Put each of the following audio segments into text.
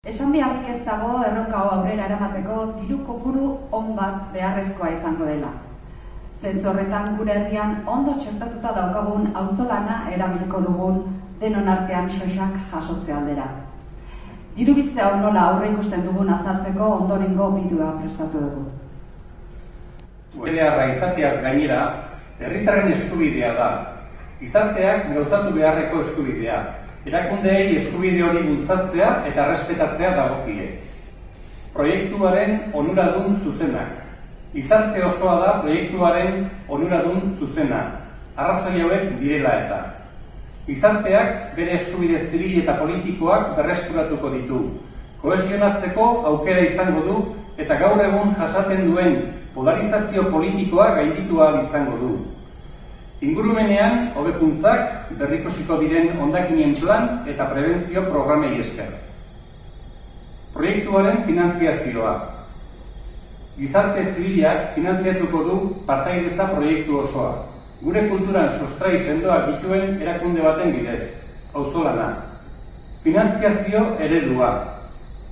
Esan beharrik ez dago erronka hau aurrera eramateko diru kopuru on bat beharrezkoa izango dela. Zentzu horretan gure herrian ondo txertatuta daukagun auzolana erabiliko dugun denon artean sosak jasotze aldera. Diru biltzea hau nola aurre ikusten dugun azaltzeko ondorengo bideoa prestatu dugu. Beharra izateaz gainera, herritarren eskubidea da. Gizarteak gauzatu beharreko eskubidea. Erakundeei eskubide hori bultzatzea eta errespetatzea dagokie. Proiektuaren onuradun zuzenak. Gizarte osoa da proiektuaren onuradun zuzena. Arrazoi hauek direla eta. Gizarteak bere eskubide zibil eta politikoak berreskuratuko ditu. Kohesionatzeko aukera izango du eta gaur egun jasaten duen polarizazio politikoa gainditu ahal izango du. Ingurumenean, hobekuntzak berrikusiko diren hondakinen plan eta prebentzio programei esker. Proiektuaren finantziazioa. Gizarte zibilak finantziatuko du partaidetza proiektu osoa. Gure kulturan sustrai sendoak dituen erakunde baten bidez, auzolana. Finantziazio eredua.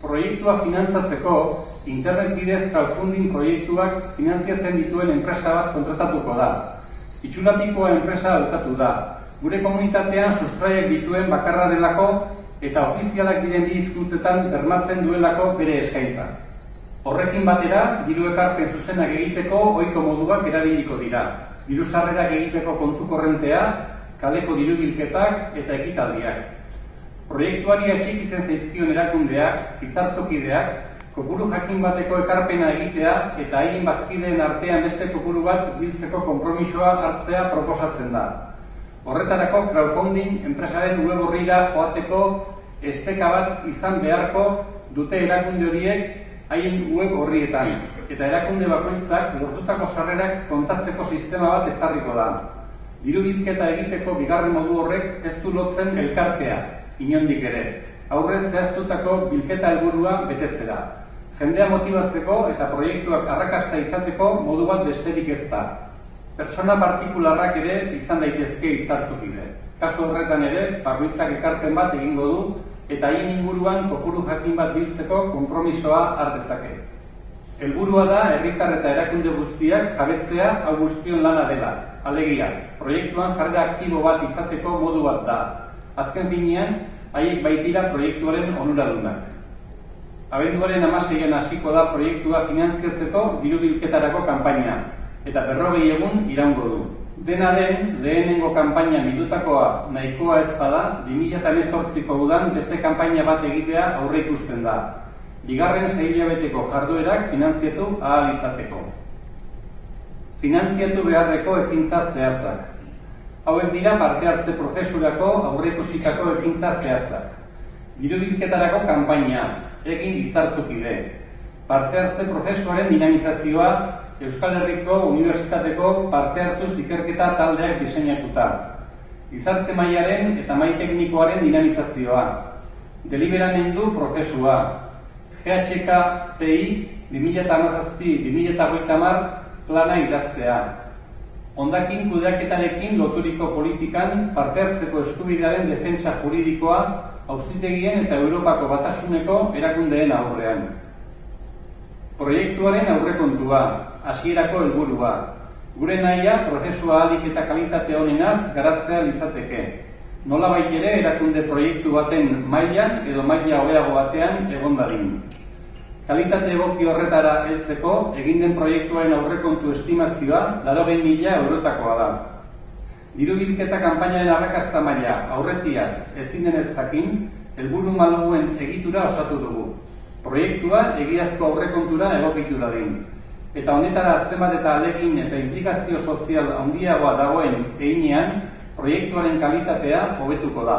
Proiektua finantzatzeko internet bidez crowdfunding proiektuak finantziatzen dituen enpresa bat kontratatuko da. Itxuratikoa enpresa hautatu da. Gure komunitatean sustraiak dituen bakarra delako eta ofizialak diren bi hizkuntzetan bermatzen duelako bere eskaintza. Horrekin batera, diru ekarpen zuzenak egiteko ohiko moduak erabiliko dira. Diru sarrerak egiteko kontu korrentea, kaleko diru bilketak eta ekitaldiak. Proiektuari atxikitzen zaizkion erakundeak, hitzartokideak, kopuru jakin bateko ekarpena egitea eta haien bazkideen artean beste kopuru bat biltzeko konpromisoa hartzea proposatzen da. Horretarako crowdfunding enpresaren web orrira joateko esteka bat izan beharko dute erakunde horiek haien web orrietan eta erakunde bakoitzak lortutako sarrerak kontatzeko sistema bat ezarriko da. Diru bilketa egiteko bigarren modu horrek ez du lotzen elkartea, inondik ere, aurrez zehaztutako bilketa helburua betetzera. Jendea motibatzeko eta proiektuak arrakasta izateko modu bat besterik ez da. Pertsona partikularrak ere izan daitezke hitzartukide. Kasu horretan ere, bakoitzak ekarpen bat egingo du eta haien inguruan kopuru jakin bat biltzeko konpromisoa har dezake. Helburua da herritar eta erakunde guztiak jabetzea hau guztion lana dela. Alegia, proiektuan jarrera aktibo bat izateko modu bat da. Azken finean, haiek baitira proiektuaren onuradunak. Abenduaren 16an hasiko da proiektua finantziatzeko diru bilketarako kanpaina, eta 40 egun iraungo du. Dena den, lehenengo kanpaina bildutakoa nahikoa ez bada, 2018ko udan beste kanpaina bat egitea aurre ikusten da. Bigarren 6 hilabeteko jarduerak finantziatu ahal izateko. Finantziatu beharreko ekintza zehatzak. Hauek dira parte hartze prozesurako aurreikusitako ekintza zehatzak. Diru bilketarako kanpaina, egin hitzartukide. Parte hartze prozesuaren dinamizazioa Euskal Herriko Unibertsitateko parte hartuz ikerketa taldeak diseinatuta. Gizarte mailaren eta mahai teknikoaren dinamizazioa. Deliberamendu prozesua. GHK-TI 2017-2030 plana idaztea. Hondakin kudeaketarekin loturiko politikan parte hartzeko eskubidearen defentsa juridikoa auzitegien eta Europako Batasuneko erakundeen aurrean. Proiektuaren aurrekontua, hasierako helburua. Gure nahia prozesua ahalik eta kalitate honenaz garatzea litzateke. Nolabait ere erakunde proiektu baten mailan edo maila hobeago batean egon dadin. Kalitate egoki horretara heltzeko egin den proiektuaren aurrekontu estimazioa 80.000 eurotakoa da. Diru bilketa kanpainaren arrakasta maila aurretiaz ezin denez jakin, helburu malguen egitura osatu dugu. Proiektua egiazko aurrekontura egokitu dadin. Eta honetara zenbat eta ahalegin eta inplikazio sozial handiagoa dagoen heinean, proiektuaren kalitatea hobetuko da.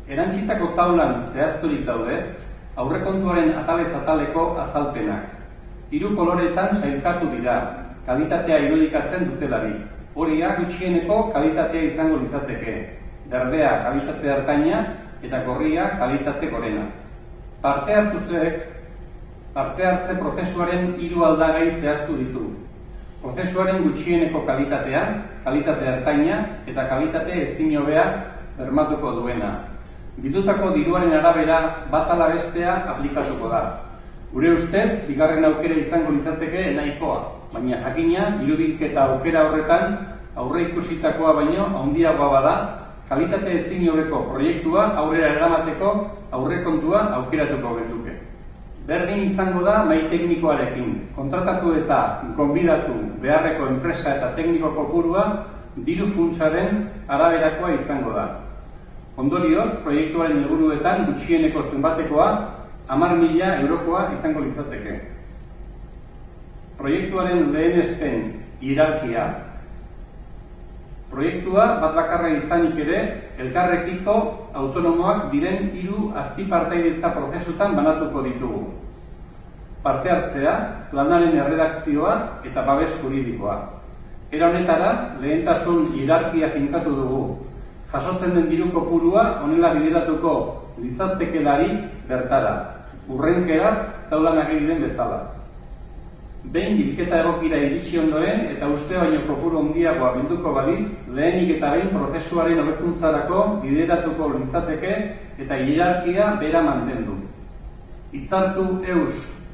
Erantsitako taulan zehazturik daude, aurrekontuaren atalez ataleko azalpenak. 3 koloretan sailkatu dira, kalitatea irudikatzen dutelarik. Horia gutxieneko kalitatea izango litzateke. Berdea kalitate ertaina eta gorria kalitate gorena. Parte hartze prozesuaren 3 aldagai zehaztu ditu. Prozesuaren gutxieneko kalitatea, kalitate ertaina eta kalitate ezin hobea bermatuko duena. Bildutako diruaren arabera bat ala bestea aplikatuko da. Gure ustez, bigarren aukera izango litzateke nahikoa, baina jakina, diru-bilketa aukera horretan aurreikusitakoa baino handiagoa bada, kalitate ezin hobeko proiektua aurrera eramateko aurrekontua aukeratuko genuke. Berdin izango da mahai teknikoarekin, kontratatu eta gonbidatu beharreko enpresa eta tekniko kopurua diru funtsaren araberakoa izango da. Ondorioz, proiektuaren helburuetan gutxieneko zenbatekoa 10.000 eurokoa izango litzateke. Proiektuaren lehenespen hierarkia. Proiektua bat bakarra izanik ere, elkarrekiko autonomoak diren 3 azpipartaidetza prozesutan banatuko ditugu. Parte hartzea, planaren erredakzioa eta babes juridikoa. Era honetara, lehentasun hierarkia finkatu dugu. Jasotzen den diru kopurua honela bideratuko litzatekelari bertara, urrenkeraz taulan ageri den bezala. Behin bilketa egokira iritsi ondoren eta uste baino kopuru handiagoa bilduko balitz, lehenik eta behin prozesuaren hobekuntzarako bideratuko litzateke eta hierarkia bera mantendu. Hitzartu eus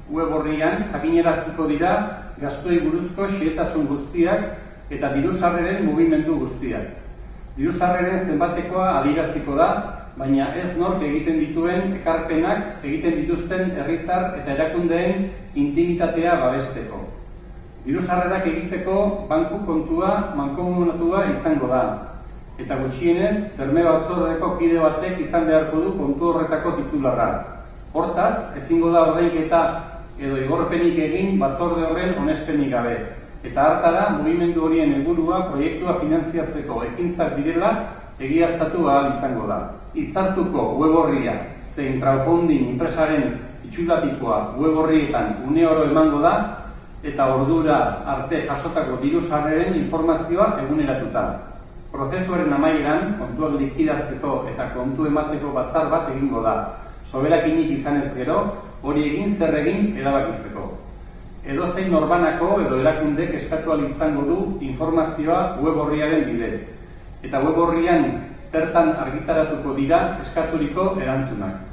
web orrian jakinaraziko dira gastuei buruzko xehetasun guztiak eta diru-sarreren mugimendu guztiak. Diru-sarreren zenbatekoa adieraziko da, baina ez nork egiten dituen ekarpenak egiten dituzten herritar eta erakundeen intimitatea babesteko. Diru-sarrerak egiteko banku kontua mankomunatua izango da, eta gutxienez, berme batzordeko kide batek izan beharko du kontu horretako titularra. Hortaz, ezingo da ordainketa edo igorpenik egin batzorde horren onespenik gabe. Eta hartara, mugimendu horien helburua proiektua finantziatzeko ekintzak direla egiaztatu ahal izango da. Hitzartuko web orria zein crowdfunding enpresaren itxulatikoa web orrietan une oro emango da eta ordura arte jasotako diru-sarreren informazioa eguneratuta. Prozesuaren amaieran, kontuak likidatzeko eta kontu emateko batzar bat egingo da. Soberakinik izanez gero, hori egin zer egin erabakitzeko. Edozein norbanako edo erakundek eskatu ahal izango du informazioa web orriaren bidez. Eta web orrian bertan argitaratuko dira eskaturiko erantzunak.